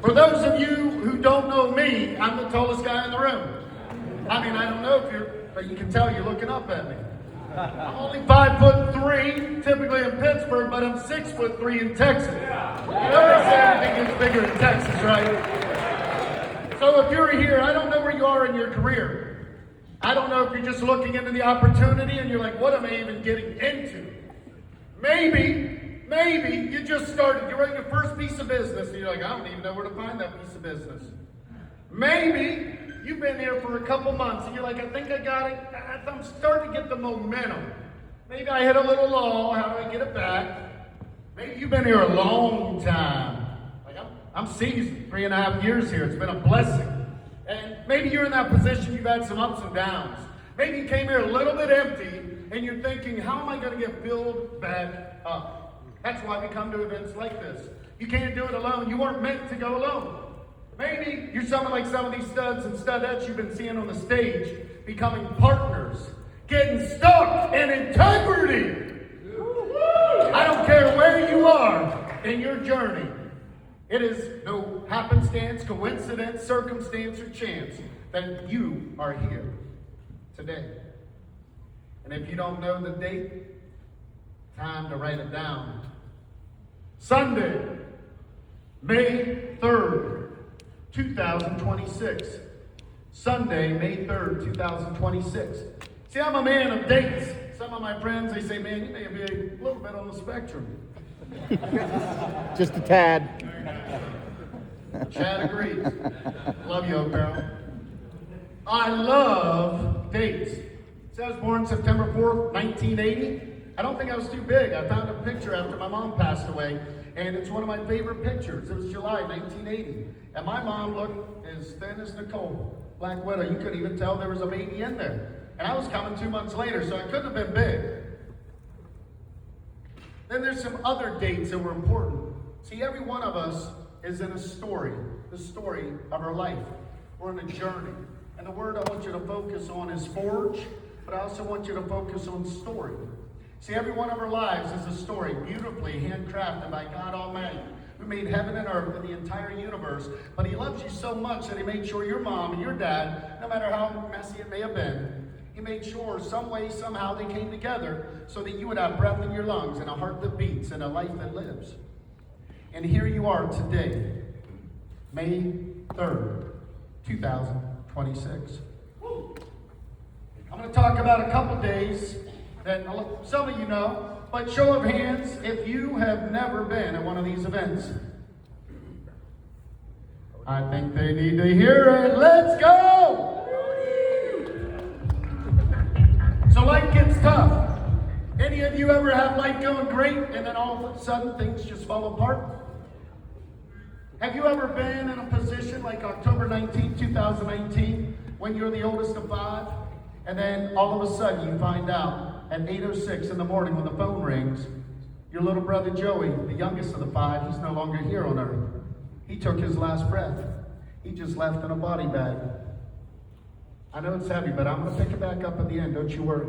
For those of you who don't know me, I'm the tallest guy in the room. I mean, I don't know if but you can tell you're looking up at me. I'm only 5'3", typically in Pittsburgh, but I'm 6'3" in Texas. You know they say everything gets bigger in Texas, right? So if you're here, I don't know where you are in your career. I don't know if you're just looking into the opportunity and you're like, what am I even getting into? Maybe you just started, you're running your first piece of business and you're like, I don't even know where to find that piece of business. Maybe you've been here for a couple months and you're like, I think I got it. I'm starting to get the momentum. Maybe I hit a little lull. How do I get it back? Maybe you've been here a long time. Like I'm seasoned, 3.5 years here. It's been a blessing. And maybe you're in that position, you've had some ups and downs. Maybe you came here a little bit empty and you're thinking, how am I going to get filled back up? That's why we come to events like this. You can't do it alone. You weren't meant to go alone. Maybe you're someone like some of these studs and studettes you've been seeing on the stage, becoming partners, getting stuck in integrity. I don't care where you are in your journey. It is no happenstance, coincidence, circumstance, or chance that you are here today. And if you don't know the date, time to write it down. Sunday, May 3rd, 2026. Sunday, May 3rd, 2026. See, I'm a man of dates. Some of my friends, they say, man, you may be a little bit on the spectrum. Just a tad. Chad agrees. Love you, O'Carroll. I love dates. See, I was born September 4th, 1980. I don't think I was too big. I found a picture after my mom passed away, and it's one of my favorite pictures. It was July 1980. And my mom looked as thin as Nicole, Black Widow. You couldn't even tell there was a baby in there. And I was coming 2 months later, so I couldn't have been big. Then there's some other dates that were important. See, every one of us is in a story, the story of our life. We're on a journey. And the word I want you to focus on is forge, but I also want you to focus on story. See, every one of our lives is a story, beautifully handcrafted by God Almighty, who made heaven and earth and the entire universe. But he loves you so much that he made sure your mom and your dad, no matter how messy it may have been, he made sure some way, somehow they came together so that you would have breath in your lungs and a heart that beats and a life that lives. And here you are today, May 3rd, 2026. I'm going to talk about a couple days that some of you know, but show of hands if you have never been at one of these events. I think they need to hear it. Let's go! So life gets tough. Any of you ever have life going great and then all of a sudden things just fall apart? Have you ever been in a position like October 19, 2019, when you're the oldest of 5, and then all of a sudden you find out at 8:06 in the morning when the phone rings, your little brother Joey, the youngest of the 5, he's no longer here on earth. He took his last breath. He just left in a body bag. I know it's heavy, but I'm going to pick it back up at the end, don't you worry.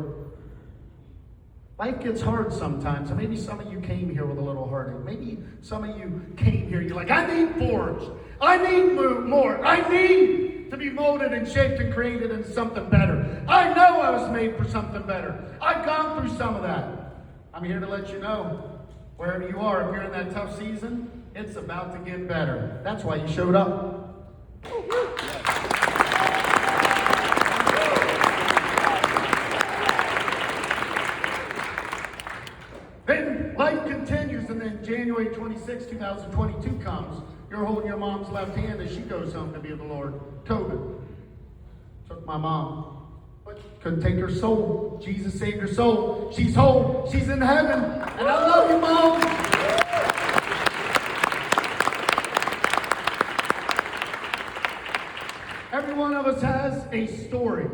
Life gets hard sometimes, and maybe some of you came here with a little heartache. Maybe some of you came here, you're like, I need forged. I need more. I need to be molded and shaped and created into something better. I know I was made for something better. I've gone through some of that. I'm here to let you know, wherever you are, if you're in that tough season, it's about to get better. That's why you showed up. Then life continues, and then January 26, 2022 comes. You're holding your mom's left hand as she goes home to be with the Lord. COVID took my mom, but couldn't take her soul. Jesus saved her soul. She's whole. She's in heaven. And I love you, Mom. Every one of us has a story.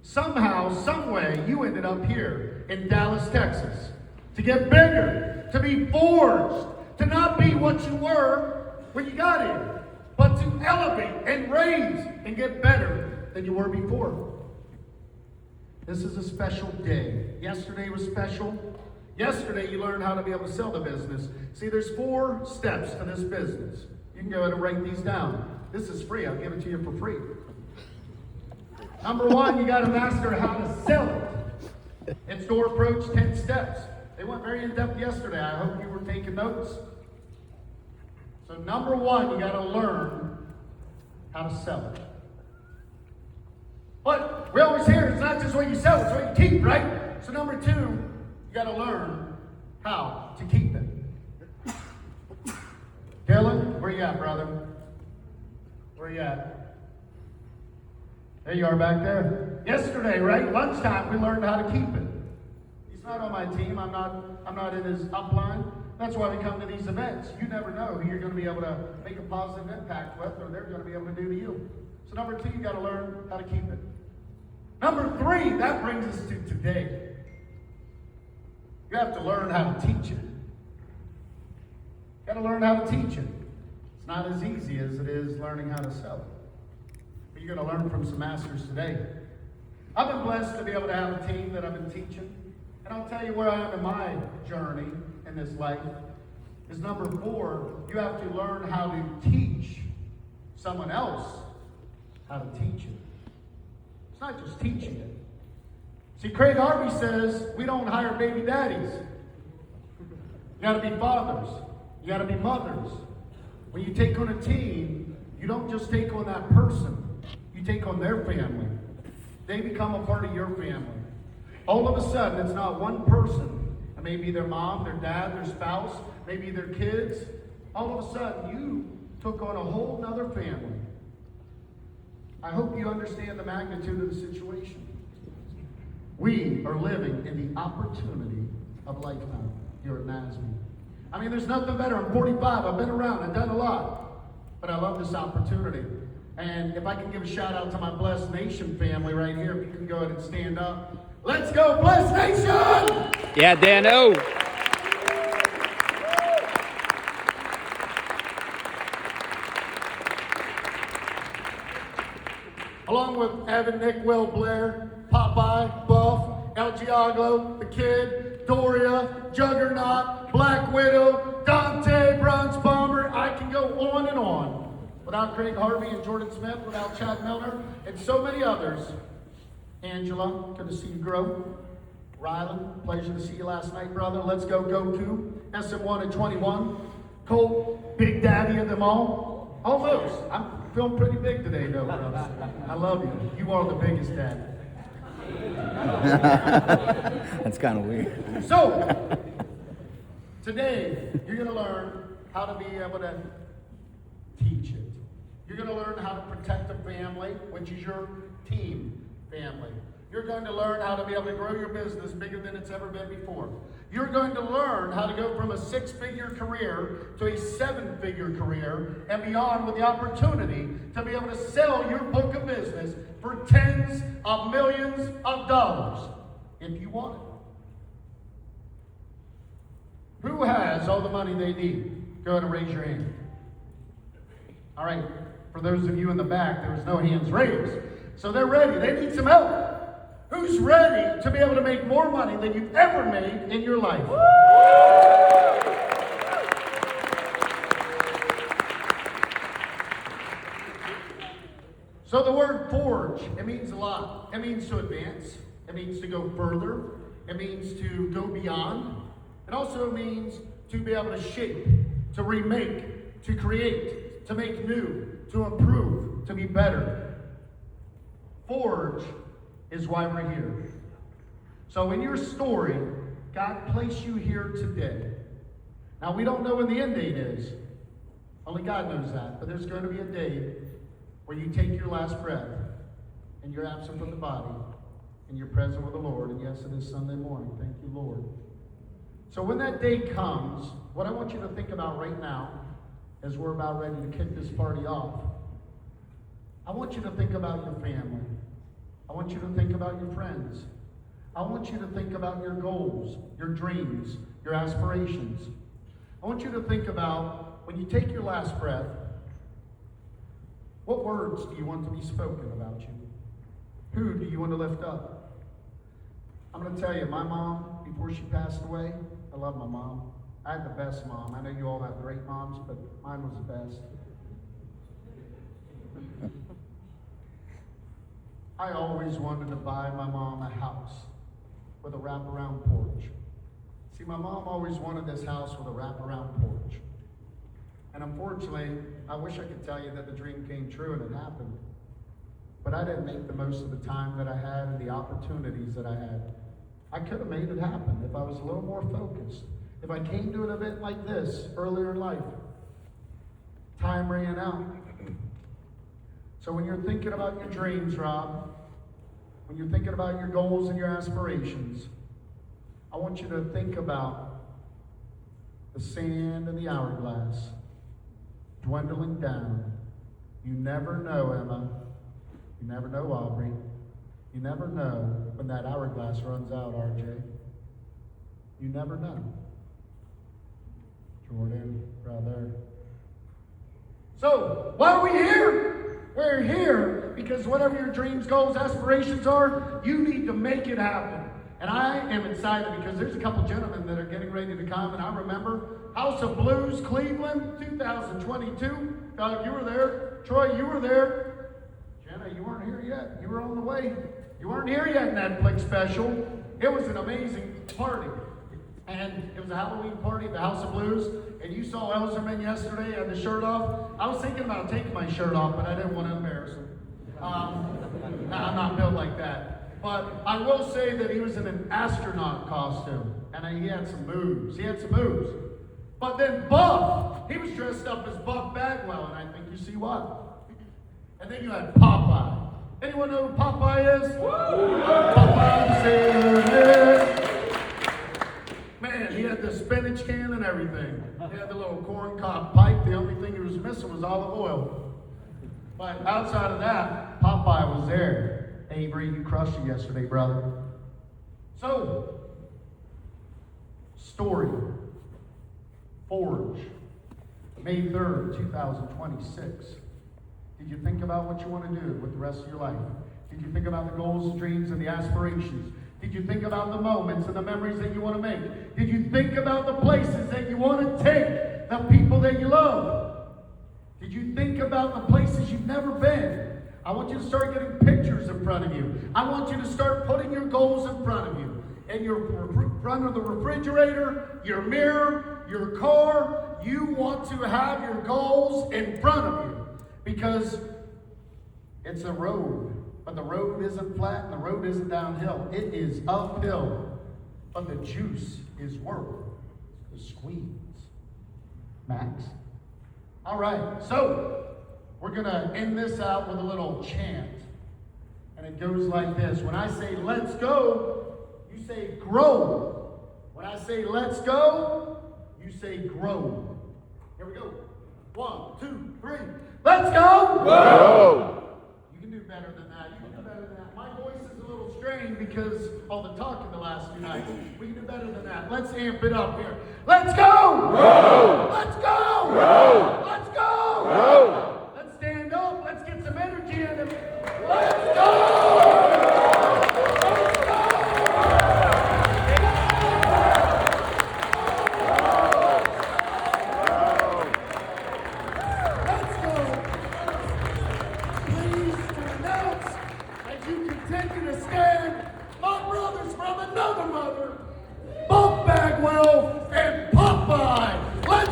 Somehow, some way, you ended up here in Dallas, Texas. To get bigger, to be forged, to not be what you were when you got here, but to elevate and raise and get better than you were before. This is a special day. Yesterday was special. Yesterday you learned how to be able to sell the business. See, there's 4 steps to this business. You can go ahead and write these down. This is free. I'll give it to you for free. Number one, you got to master how to sell it. It's door approach 10 steps. They went very in-depth yesterday. I hope you were taking notes. So number one, you got to learn how to sell it. But we always hear it's not just what you sell, it's what you keep, right? So number two, you got to learn how to keep it. Dylan, where you at, brother? Where you at? There you are back there. Yesterday, right? Lunchtime, we learned how to keep it. He's not on my team. I'm not in his upline. That's why we come to these events. You never know who you're going to be able to make a positive impact with, or they're going to be able to do to you. So number two, you got to learn how to keep it. Number three, that brings us to today. You have to learn how to teach it. You got to learn how to teach it. It's not as easy as it is learning how to sell it. But you're going to learn from some masters today. I've been blessed to be able to have a team that I've been teaching. And I'll tell you where I am in my journey in this life. Is number four, you have to learn how to teach someone else how to teach it. It's not just teaching it. See, Craig Harvey says we don't hire baby daddies. You got to be fathers. You got to be mothers. When you take on a team, you don't just take on that person. You take on their family. They become a part of your family. All of a sudden, it's not one person. It may be their mom, their dad, their spouse, maybe their kids. All of a sudden, you took on a whole nother family. I hope you understand the magnitude of the situation. We are living in the opportunity of a lifetime here at NASB. I mean, there's nothing better. I'm 45. I've been around. I've done a lot. But I love this opportunity. And if I can give a shout out to my Blessed Nation family right here, if you can go ahead and stand up. Let's go, Blessed Nation! Yeah, Dan-O. Along with Evan, Nick, Will, Blair, Popeye, Buff, El Giaglo, The Kid, Doria, Juggernaut, Black Widow, Dante, Bronze Bomber. I can go on and on. Without Craig Harvey and Jordan Smith, without Chad Milner, and so many others. Angela, good to see you grow. Rylan, pleasure to see you last night, brother. Let's go, Goku. SM1 and 21. Colt, big daddy of them all. Almost. I'm feeling pretty big today, though, brother. I love you. You are the biggest daddy. That's kind of weird. So, today, you're going to learn how to be able to teach it. You're going to learn how to protect a family, which is your team family. You're going to learn how to be able to grow your business bigger than it's ever been before. You're going to learn how to go from a 6-figure career to a 7-figure career and beyond, with the opportunity to be able to sell your book of business for tens of millions of dollars if you want it. Who has all the money they need? Go ahead and raise your hand. All right, for those of you in the back, there was no hands raised. So they're ready. They need some help. Who's ready to be able to make more money than you've ever made in your life? So the word forge, it means a lot. It means to advance. It means to go further. It means to go beyond. It also means to be able to shape, to remake, to create, to make new, to improve, to be better. Forge is why we're here. So in your story, God placed you here today. Now we don't know when the end date is. Only God knows that. But there's going to be a day where you take your last breath and you're absent from the body and you're present with the Lord. And yes, it is Sunday morning. Thank you, Lord. So when that day comes, what I want you to think about right now, as we're about ready to kick this party off, I want you to think about your family. I want you to think about your friends. I want you to think about your goals, your dreams, your aspirations. I want you to think about, when you take your last breath, what words do you want to be spoken about you? Who do you want to lift up? I'm going to tell you, my mom, before she passed away, I love my mom. I had the best mom. I know you all have great moms, but mine was the best. I always wanted to buy my mom a house with a wraparound porch. See, my mom always wanted this house with a wraparound porch. And unfortunately, I wish I could tell you that the dream came true and it happened. But I didn't make the most of the time that I had and the opportunities that I had. I could have made it happen if I was a little more focused. If I came to an event like this earlier in life. Time ran out. So when you're thinking about your dreams, Rob, when you're thinking about your goals and your aspirations, I want you to think about the sand in the hourglass dwindling down. You never know, Emma. You never know, Aubrey. You never know when that hourglass runs out, RJ. You never know. Jordan, brother. So, why are we here? We're here because whatever your dreams, goals, aspirations are, you need to make it happen. And I am excited because there's a couple gentlemen that are getting ready to come. And I remember House of Blues, Cleveland, 2022. Doug, you were there. Troy, you were there. Jenna, you weren't here yet. You were on the way. You weren't here yet, Netflix special. It was an amazing party. And it was a Halloween party at the House of Blues. And you saw Elzerman yesterday had the shirt off. I was thinking about taking my shirt off, but I didn't want to embarrass him. I'm not built like that. But I will say that he was in an astronaut costume. And he had some moves. But then Buff, he was dressed up as Buff Bagwell. And I think you see what? And then you had Popeye. Anyone know who Popeye is? Popeye sailor. Man, he had the spinach can and everything. He had the little corn cob pipe. The only thing he was missing was olive oil. But outside of that, Popeye was there. Avery, you crushed it yesterday, brother. So, story. Forge. May 3rd, 2026. Did you think about what you want to do with the rest of your life? Did you think about the goals, dreams, and the aspirations? Did you think about the moments and the memories that you want to make? Did you think about the places that you want to take, the people that you love? Did you think about the places you've never been? I want you to start getting pictures in front of you. I want you to start putting your goals in front of you. In your front of the refrigerator, your mirror, your car. You want to have your goals in front of you. Because it's a road. But the road isn't flat and the road isn't downhill. It is uphill. But the juice is worth the squeeze. Max? All right, so we're going to end this out with a little chant. And it goes like this. When I say let's go, you say grow. When I say let's go, you say grow. Here we go. 1, 2, 3. Let's go! Go! You can do better than that. You can do better than that. My voice is a little strained because all the talking the last few nights. We can do better than that. Let's amp it up here. Let's go! Go! Let's go! Go!